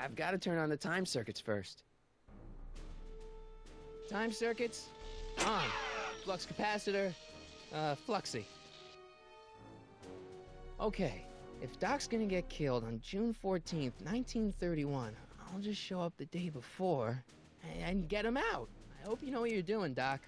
I've got to turn on the time circuits first. Time circuits, on. Flux capacitor, fluxy. Okay, if Doc's gonna get killed on June 14th, 1931, I'll just show up the day before and get him out. I hope you know what you're doing, Doc.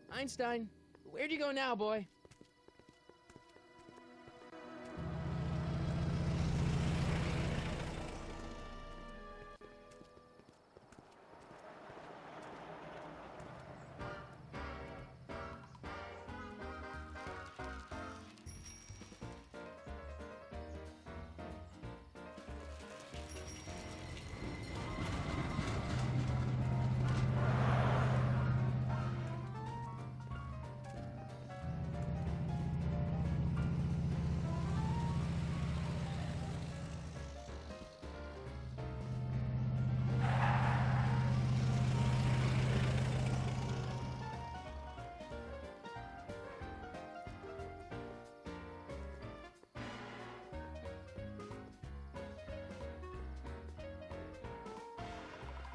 Einstein, where'd you go now, boy?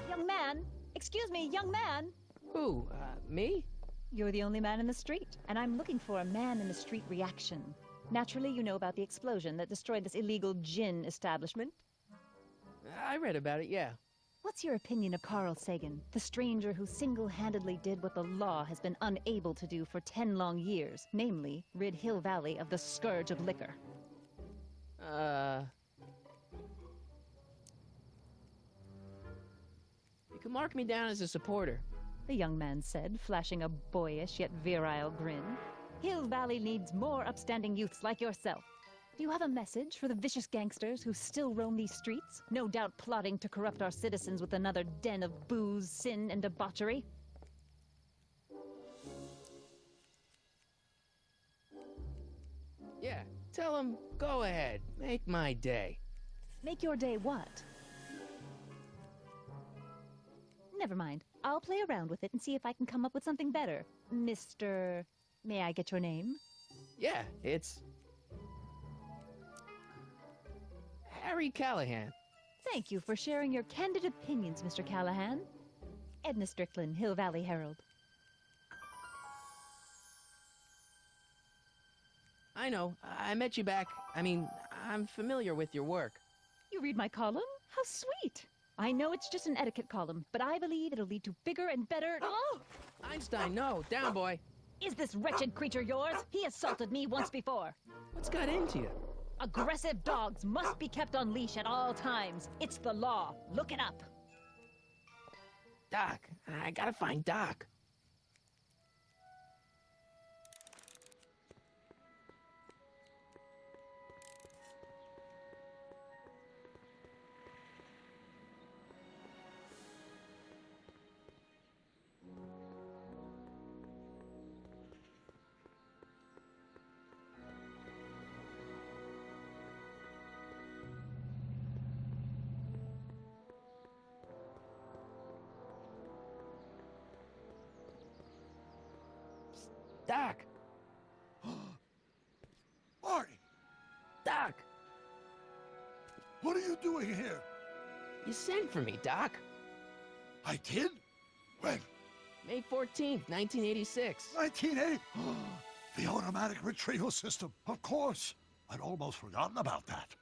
Young man! Excuse me, young man! Who, me? You're the only man in the street, and I'm looking for a man-in-the-street reaction. Naturally, you know about the explosion that destroyed this illegal gin establishment. I read about it, yeah. What's your opinion of Carl Sagan, the stranger who single-handedly did what the law has been unable to do for 10 long years, namely, rid Hill Valley of the scourge of liquor? You can mark me down as a supporter. The young man said, flashing a boyish yet virile grin. Hill Valley needs more upstanding youths like yourself. Do you have a message for the vicious gangsters who still roam these streets, no doubt plotting to corrupt our citizens with another den of booze, sin, and debauchery? Yeah, tell him, go ahead, make my day. Make your day what? Never mind. I'll play around with it and see if I can come up with something better. Mr. May I get your name? Yeah, it's... Mary Callahan. Thank you for sharing your candid opinions, Mr. Callahan. Edna Strickland, Hill Valley Herald. I know. I met you back. I'm familiar with your work. You read my column? How sweet! I know it's just an etiquette column, but I believe it'll lead to bigger and better... Oh! Einstein, no. Down, boy. Is this wretched creature yours? He assaulted me once before. What's got into you? Aggressive dogs must be kept on leash at all times. It's the law. Look it up. Doc. I gotta find Doc. Doc! Marty! Doc! What are you doing here? You sent for me, Doc. I did? When? May 14th, 1986. 1980? The automatic retrieval system. Of course. I'd almost forgotten about that.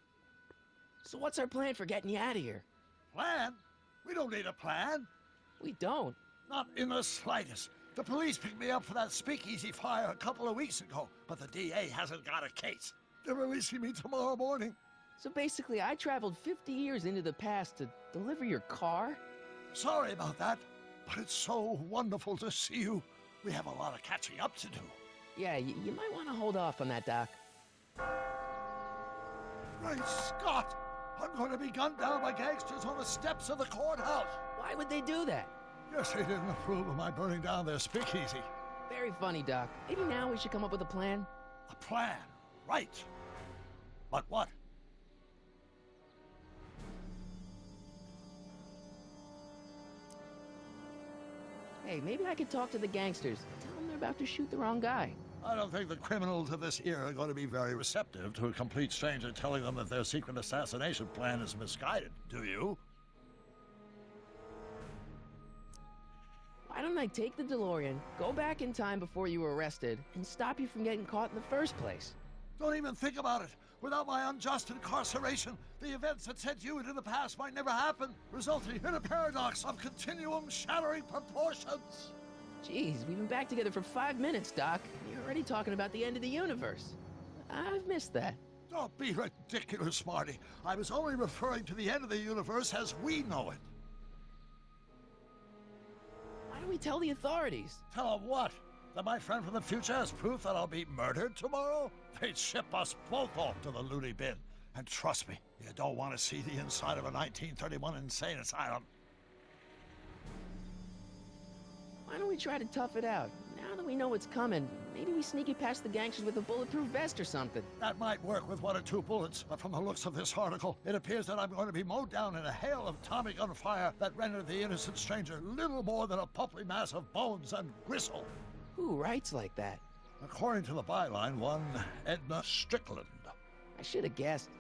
So what's our plan for getting you out of here? Plan? We don't need a plan. We don't. Not in the slightest. The police picked me up for that speakeasy fire a couple of weeks ago, but the DA hasn't got a case. They're releasing me tomorrow morning. So basically, I traveled 50 years into the past to deliver your car? Sorry about that, but it's so wonderful to see you. We have a lot of catching up to do. Yeah, you might want to hold off on that, Doc. Great Scott! I'm going to be gunned down by gangsters on the steps of the courthouse. Why would they do that? Guess they didn't approve of my burning down their speakeasy. Very funny, Doc. Maybe now we should come up with a plan? A plan, right. But what? Hey, maybe I could talk to the gangsters. Tell them they're about to shoot the wrong guy. I don't think the criminals of this era are going to be very receptive to a complete stranger telling them that their secret assassination plan is misguided, do you? Why don't I take the DeLorean, go back in time before you were arrested, and stop you from getting caught in the first place? Don't even think about it. Without my unjust incarceration, the events that sent you into the past might never happen, resulting in a paradox of continuum-shattering proportions. Jeez, we've been back together for 5 minutes, Doc. You're already talking about the end of the universe. I've missed that. Don't be ridiculous, Marty. I was only referring to the end of the universe as we know it. Why don't we tell the authorities? Tell them what? That my friend from the future has proof that I'll be murdered tomorrow? They'd ship us both off to the loony bin. And trust me, you don't want to see the inside of a 1931 insane asylum. Why don't we try to tough it out? Now that we know what's coming, maybe we sneak it past the gangsters with a bulletproof vest or something. That might work with 1 or 2 bullets, but from the looks of this article, it appears that I'm going to be mowed down in a hail of Tommy gun fire that rendered the innocent stranger little more than a pulpy mass of bones and gristle. Who writes like that? According to the byline, one Edna Strickland. I should have guessed.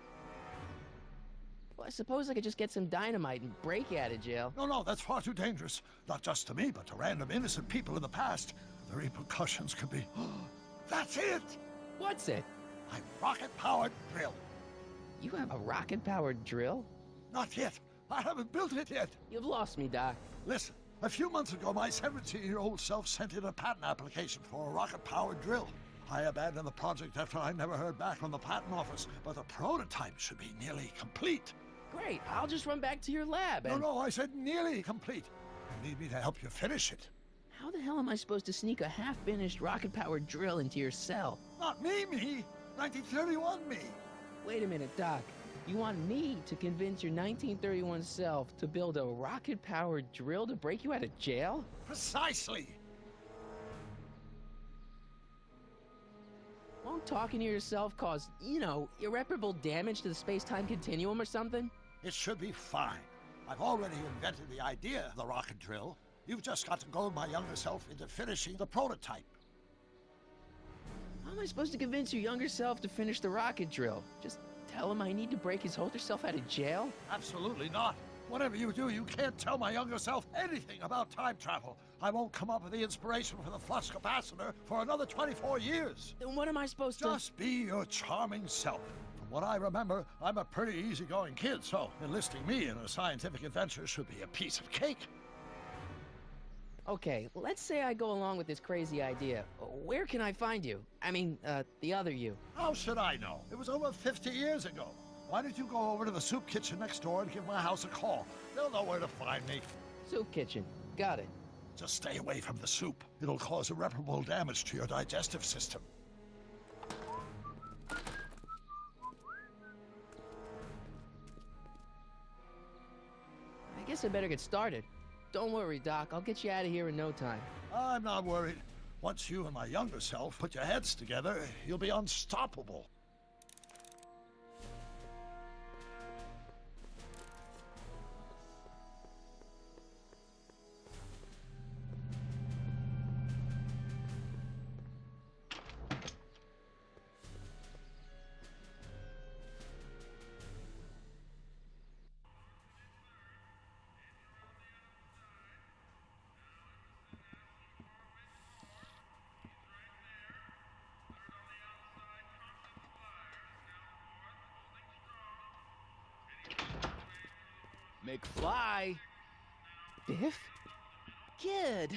Well, I suppose I could just get some dynamite and break you out of jail. No, that's far too dangerous. Not just to me, but to random innocent people in the past. The repercussions could be... That's it! What's it? My rocket-powered drill. You have a rocket-powered drill? Not yet. I haven't built it yet. You've lost me, Doc. Listen, a few months ago, my 17-year-old self sent in a patent application for a rocket-powered drill. I abandoned the project after I never heard back from the patent office, but the prototype should be nearly complete. Great, I'll just run back to your lab and... No, I said nearly complete. You need me to help you finish it. How the hell am I supposed to sneak a half-finished rocket-powered drill into your cell? Not me. 1931 me. Wait a minute, Doc. You want me to convince your 1931 self to build a rocket-powered drill to break you out of jail? Precisely. Won't talking to yourself cause, irreparable damage to the space-time continuum or something? It should be fine. I've already invented the idea of the rocket drill. You've just got to goad my younger self into finishing the prototype. How am I supposed to convince your younger self to finish the rocket drill? Just tell him I need to break his older self out of jail? Absolutely not. Whatever you do, you can't tell my younger self anything about time travel. I won't come up with the inspiration for the flux capacitor for another 24 years. Then what am I supposed to... Just be your charming self. From what I remember, I'm a pretty easygoing kid, so enlisting me in a scientific adventure should be a piece of cake. Okay, let's say I go along with this crazy idea. Where can I find you? I mean, the other you. How should I know? It was over 50 years ago. Why don't you go over to the soup kitchen next door and give my house a call? They'll know where to find me. Soup kitchen. Got it. Just stay away from the soup. It'll cause irreparable damage to your digestive system. I guess I better get started. Don't worry, Doc. I'll get you out of here in no time. I'm not worried. Once you and my younger self put your heads together, you'll be unstoppable. McFly! Biff? Kid!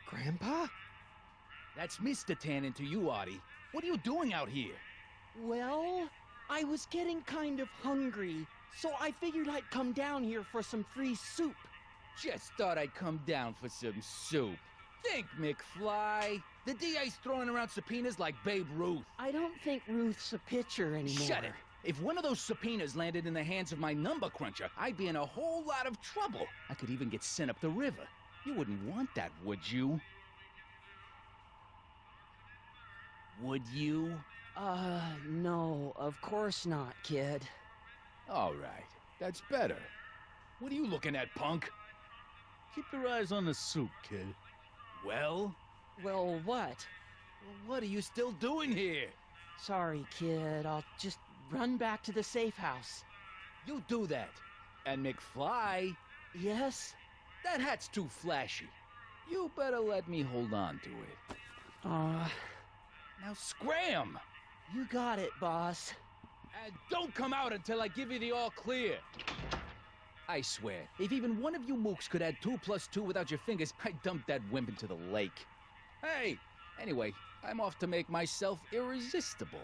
Grandpa? That's Mr. Tannen to you, Artie. What are you doing out here? Well, I was getting kind of hungry, so I figured I'd come down here for some free soup. Just thought I'd come down for some soup. Think, McFly. The DA's throwing around subpoenas like Babe Ruth. I don't think Ruth's a pitcher anymore. Shut it! If one of those subpoenas landed in the hands of my number cruncher, I'd be in a whole lot of trouble. I could even get sent up the river. You wouldn't want that, would you? Would you? No, of course not, kid. All right, that's better. What are you looking at, punk? Keep your eyes on the soup, kid. Well, Well, what? what are you still doing here? Sorry, kid. I'll just run back to the safe house. You do that. And McFly, Yes? that hat's too flashy. You better let me hold on to it. Now scram! You got it, boss. And don't come out until I give you the all clear. I swear, if even one of you mooks could add 2 plus 2 without your fingers, I'd dump that wimp into the lake. Hey, anyway, I'm off to make myself irresistible.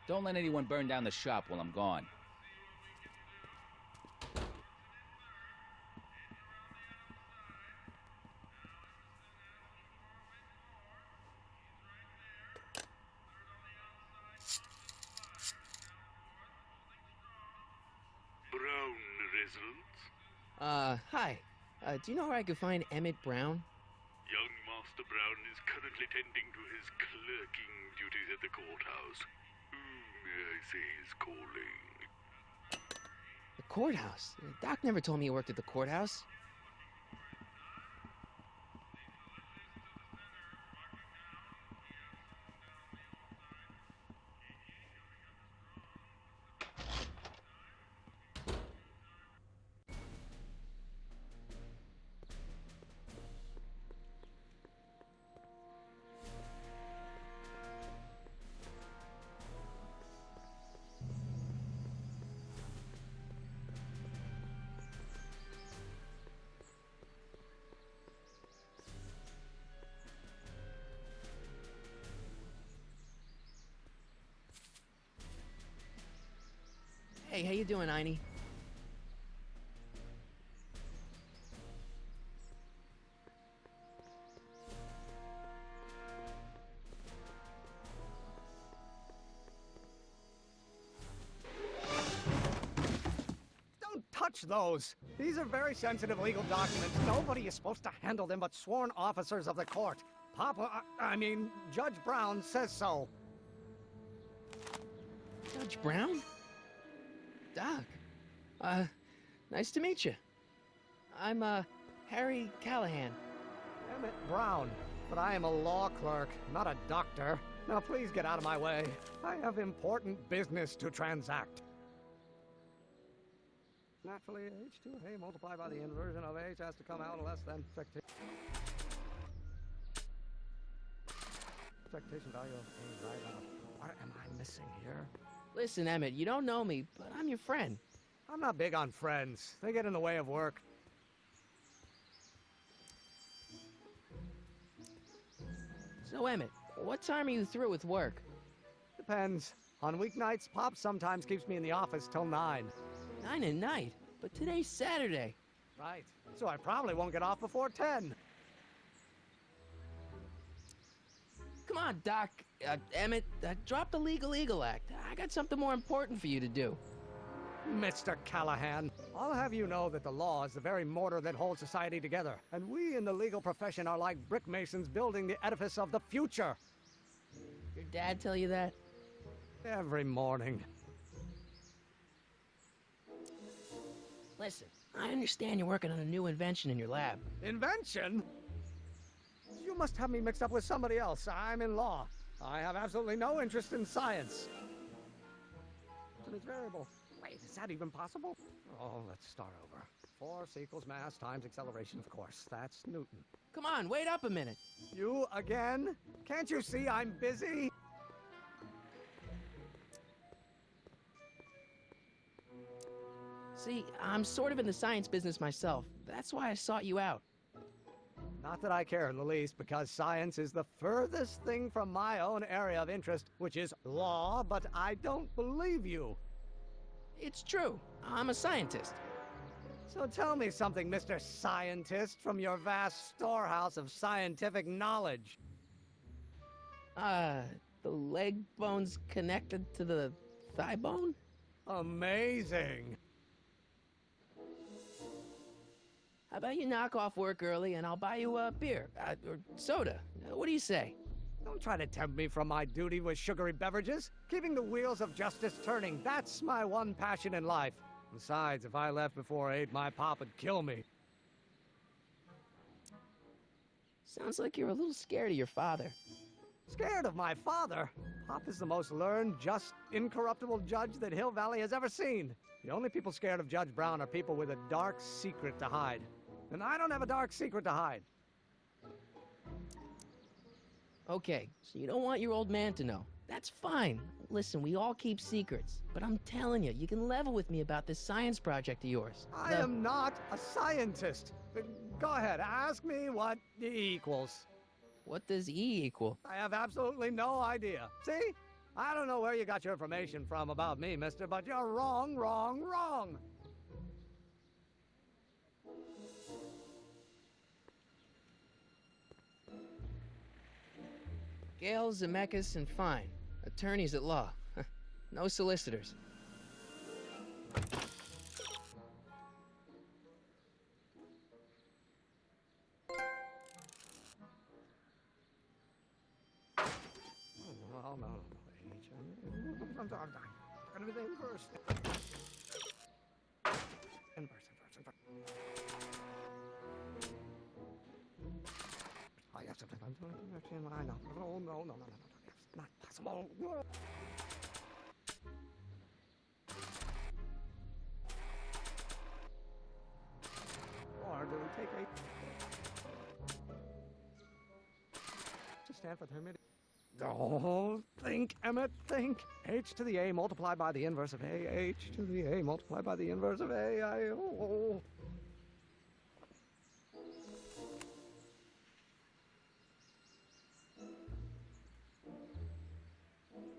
Don't let anyone burn down the shop while I'm gone. Brown residence? Hi. Do you know where I could find Emmett Brown? Young Master Brown is currently tending to his clerking duties at the courthouse. Who may I say is calling? The courthouse? Doc never told me he worked at the courthouse. Hey, how you doing, Einie? Don't touch those. These are very sensitive legal documents. Nobody is supposed to handle them but sworn officers of the court. Judge Brown says so. Judge Brown? Doc. Nice to meet you. I'm, Harry Callahan. Emmett Brown. But I am a law clerk, not a doctor. Now please get out of my way. I have important business to transact. Naturally, H2A multiplied by the inversion of H has to come out less than expectation value of A, right? What am I missing here? Listen, Emmett, you don't know me, but I'm your friend. I'm not big on friends. They get in the way of work. So, Emmett, what time are you through with work? Depends. On weeknights, Pop sometimes keeps me in the office till 9. 9 at night, but today's Saturday. Right. So I probably won't get off before 10. Come on, Doc. Emmett, drop the Legal Eagle Act. I got something more important for you to do. Mr. Callahan, I'll have you know that the law is the very mortar that holds society together, and we in the legal profession are like brick masons building the edifice of the future. Your dad tell you that? Every morning. Listen, I understand you're working on a new invention in your lab. Invention? You must have me mixed up with somebody else. I'm in law. I have absolutely no interest in science. It's variable. Wait, is that even possible? Oh, let's start over. Force equals mass times acceleration, of course. That's Newton. Come on, wait up a minute. You again? Can't you see I'm busy? See, I'm sort of in the science business myself. That's why I sought you out. Not that I care in the least, because science is the furthest thing from my own area of interest, which is law, but I don't believe you. It's true. I'm a scientist. So tell me something, Mr. Scientist, from your vast storehouse of scientific knowledge. The leg bone's connected to the thigh bone? Amazing. How about you knock off work early and I'll buy you a beer, or soda. What do you say? Don't try to tempt me from my duty with sugary beverages. Keeping the wheels of justice turning, that's my one passion in life. Besides, if I left before 8, my pop would kill me. Sounds like you're a little scared of your father. Scared of my father? Pop is the most learned, just, incorruptible judge that Hill Valley has ever seen. The only people scared of Judge Brown are people with a dark secret to hide. And I don't have a dark secret to hide. Okay, so you don't want your old man to know. That's fine. Listen, we all keep secrets. But I'm telling you, you can level with me about this science project of yours. I am not a scientist. Go ahead, ask me what E equals. What does E equal? I have absolutely no idea. See? I don't know where you got your information from about me, mister, but you're wrong, wrong, wrong. Gale, Zemeckis, and Fine. Attorneys at law. No solicitors. Oh, no. I'm gonna be the inverse. Inverse. Oh, yes, I know. Oh, no. It's not possible. Or do we take to stand for the Hermit? Don't think, Emmett, think. H to the A multiplied by the inverse of A. H to the A multiplied by the inverse of A.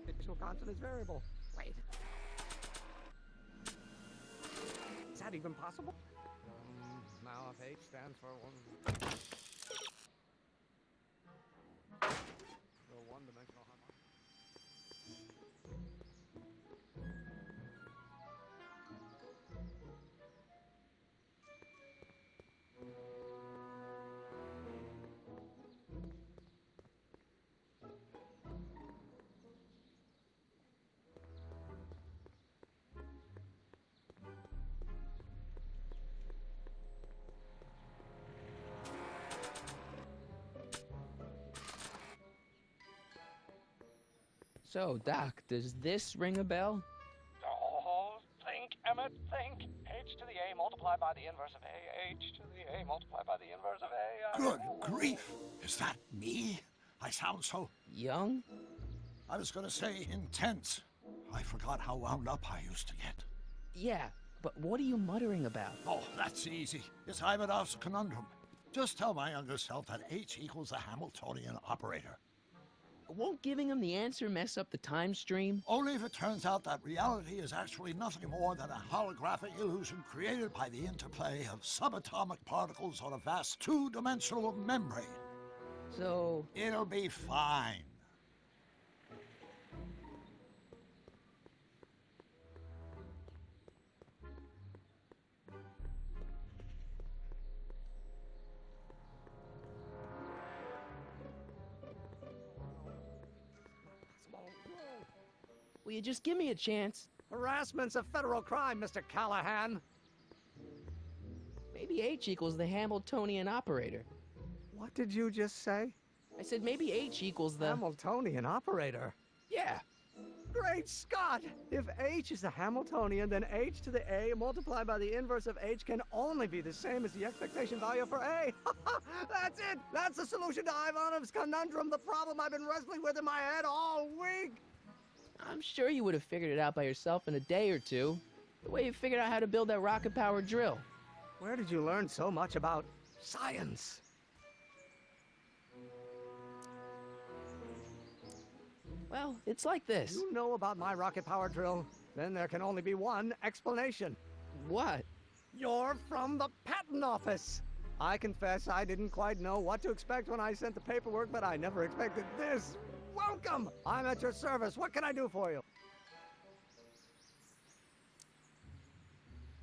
Additional constant is variable. Wait. Is that even possible? Now if H stands for one-dimensional harmonic. So, Doc, does this ring a bell? Oh, think, Emmett, think. H to the A multiplied by the inverse of A. H to the A multiplied by the inverse of A. Good grief! Is that me? I sound so... Young? I was gonna say intense. I forgot how wound up I used to get. Yeah, but what are you muttering about? Oh, that's easy. It's Ivanov's conundrum. Just tell my younger self that H equals the Hamiltonian operator. Won't giving him the answer mess up the time stream? Only if it turns out that reality is actually nothing more than a holographic illusion created by the interplay of subatomic particles on a vast two-dimensional membrane. So... It'll be fine. Will you just give me a chance? Harassment's a federal crime, Mr. Callahan. Maybe H equals the Hamiltonian operator. What did you just say? I said maybe H equals the... Hamiltonian operator. Yeah. Great Scott! If H is the Hamiltonian, then H to the A multiplied by the inverse of H can only be the same as the expectation value for A. That's it! That's the solution to Ivanov's conundrum, the problem I've been wrestling with in my head all week! I'm sure you would have figured it out by yourself in a day or two. The way you figured out how to build that rocket-powered drill. Where did you learn so much about science? Well, it's like this. You know about my rocket-powered drill? Then there can only be one explanation. What? You're from the patent office! I confess I didn't quite know what to expect when I sent the paperwork, but I never expected this. Welcome! I'm at your service. What can I do for you?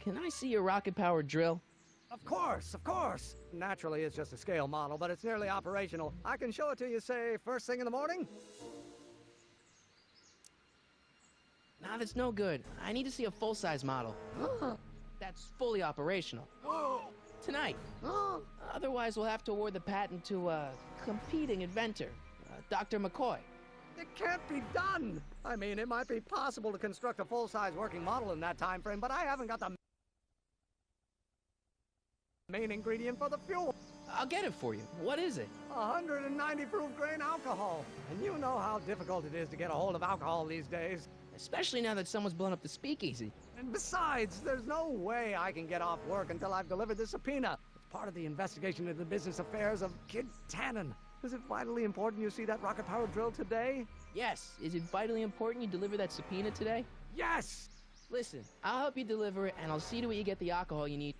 Can I see your rocket-powered drill? Of course, of course. Naturally, it's just a scale model, but it's nearly operational. I can show it to you, say, first thing in the morning? Nah, that's no good. I need to see a full-size model. That's fully operational. Tonight. Otherwise, we'll have to award the patent to a competing inventor, Dr. McCoy. It can't be done! I mean, it might be possible to construct a full-size working model in that time frame, but I haven't got the main ingredient for the fuel. I'll get it for you. What is it? 190 proof grain alcohol. And you know how difficult it is to get a hold of alcohol these days. Especially now that someone's blown up the speakeasy. And besides, there's no way I can get off work until I've delivered the subpoena. It's part of the investigation into the business affairs of Kid Tannen. Is it vitally important you see that rocket-powered drill today? Yes. Is it vitally important you deliver that subpoena today? Yes! Listen, I'll help you deliver it, and I'll see to it you get the alcohol you need.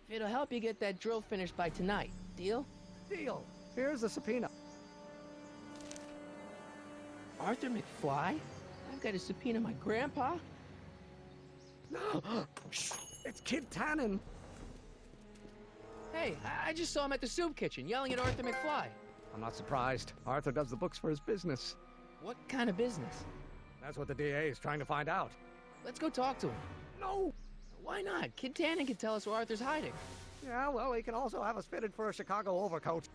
It'll help you get that drill finished by tonight. Deal? Deal. Here's the subpoena. Arthur McFly? I've got to subpoena my grandpa? No! It's Kid Tannen. Hey, I just saw him at the soup kitchen yelling at Arthur McFly. I'm not surprised. Arthur does the books for his business. What kind of business? That's what the DA is trying to find out. Let's go talk to him. No! Why not? Kid Tannen can tell us where Arthur's hiding. Yeah, well, he can also have us fitted for a Chicago overcoat.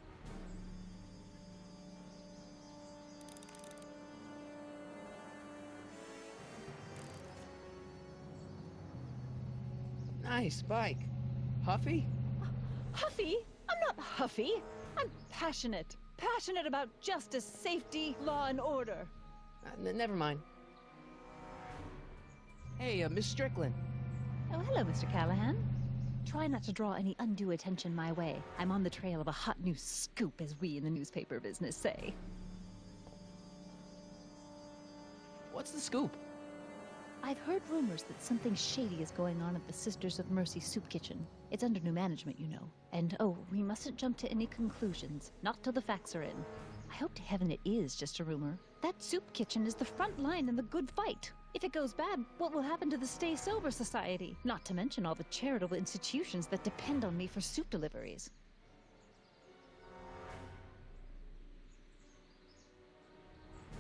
Nice bike. Huffy? Huffy? I'm not huffy. I'm passionate. Passionate about justice, safety, law, and order. Never mind. Hey, Miss Strickland. Oh, hello, Mr. Callahan. Try not to draw any undue attention my way. I'm on the trail of a hot new scoop, as we in the newspaper business say. What's the scoop? I've heard rumors that something shady is going on at the Sisters of Mercy soup kitchen. It's under new management, you know. And oh, we mustn't jump to any conclusions. Not till the facts are in. I hope to heaven it is just a rumor. That soup kitchen is the front line in the good fight. If it goes bad, what will happen to the Stay Sober Society? Not to mention all the charitable institutions that depend on me for soup deliveries.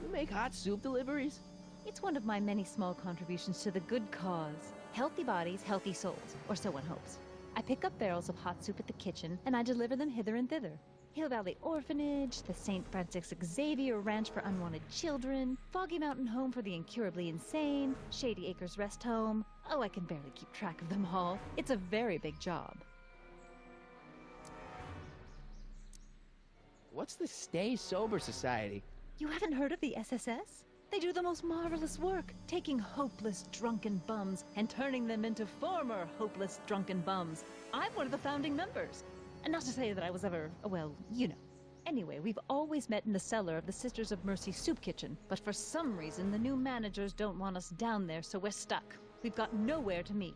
You make hot soup deliveries? It's one of my many small contributions to the good cause. Healthy bodies, healthy souls, or so one hopes. I pick up barrels of hot soup at the kitchen, and I deliver them hither and thither. Hill Valley Orphanage, the St. Francis Xavier Ranch for Unwanted Children, Foggy Mountain Home for the Incurably Insane, Shady Acres Rest Home. Oh, I can barely keep track of them all. It's a very big job. What's the Stay Sober Society? You haven't heard of the SSS? They do the most marvelous work, taking hopeless drunken bums and turning them into former hopeless drunken bums. I'm one of the founding members. And not to say that I was ever, well, you know. Anyway, we've always met in the cellar of the Sisters of Mercy soup kitchen, but for some reason the new managers don't want us down there, so we're stuck. We've got nowhere to meet.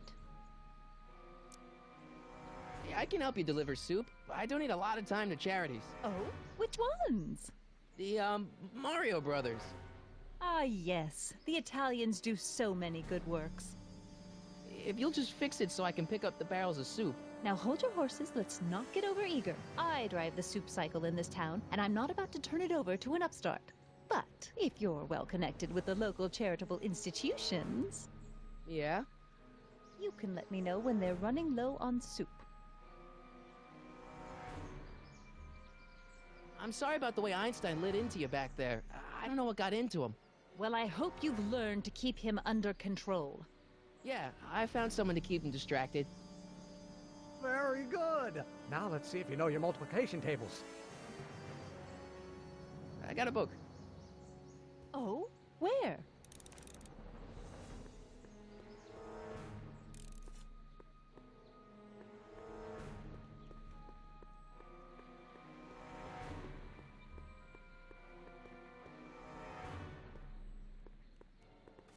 Hey, I can help you deliver soup. I donate a lot of time to charities. Oh? Which ones? The, Mario Brothers. Ah, yes. The Italians do so many good works. If you'll just fix it so I can pick up the barrels of soup. Now hold your horses, let's not get over-eager. I drive the soup cycle in this town, and I'm not about to turn it over to an upstart. But if you're well connected with the local charitable institutions, Yeah? you can let me know when they're running low on soup. I'm sorry about the way Einstein lit into you back there. I don't know what got into him. Well, I hope you've learned to keep him under control. Yeah, I found someone to keep him distracted. Very good. Now let's see if you know your multiplication tables. I got a book. Oh? Where?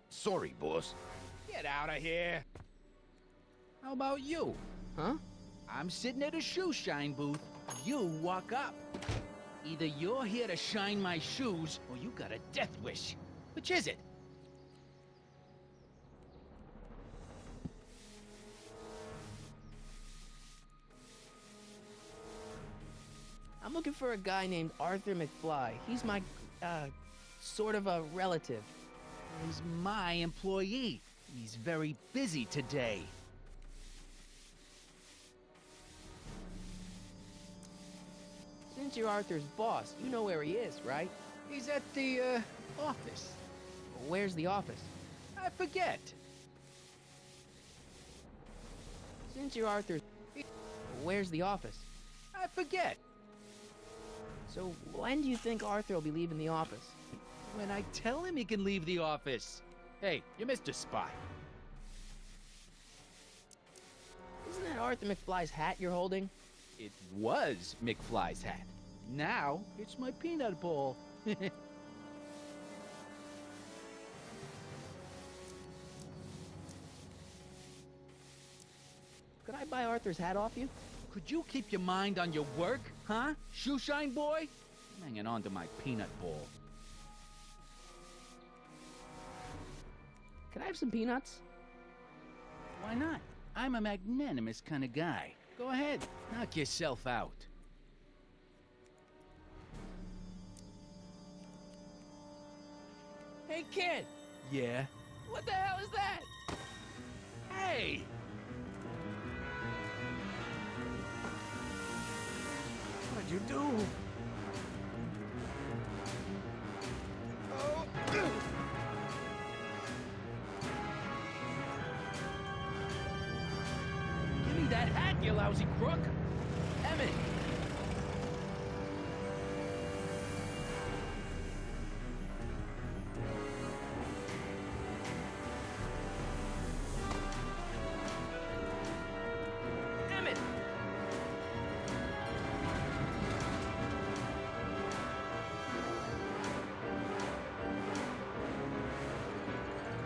Sorry, boss. Get out of here. How about you? Huh? I'm sitting at a shoe shine booth. You walk up. Either you're here to shine my shoes, or you got a death wish. Which is it? I'm looking for a guy named Arthur McFly. He's my, sort of a relative. He's my employee. He's very busy today. Since you're Arthur's boss, you know where he is, right? He's at the, office. Where's the office? I forget. Since you're Arthur's... Where's the office? I forget. So when do you think Arthur will be leaving the office? When I tell him he can leave the office. Hey, you Mr. Spy. Isn't that Arthur McFly's hat you're holding? It was McFly's hat. Now, it's my peanut ball. Could I buy Arthur's hat off you? Could you keep your mind on your work, huh? Shoeshine boy? I'm hanging on to my peanut ball. Can I have some peanuts? Why not? I'm a magnanimous kind of guy. Go ahead, knock yourself out. Hey, kid! Yeah? What the hell is that? Hey! What'd you do? Give me that hat, you lousy crook! Emmett! Emmett!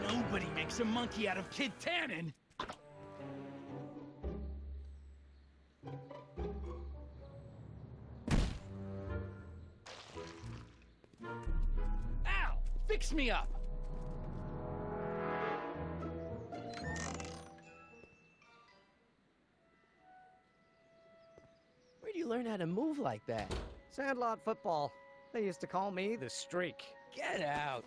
Nobody makes a monkey out of Kid Tannen! Ow! Fix me up! Where do you learn how to move like that? Sandlot football. They used to call me the Streak. Get out!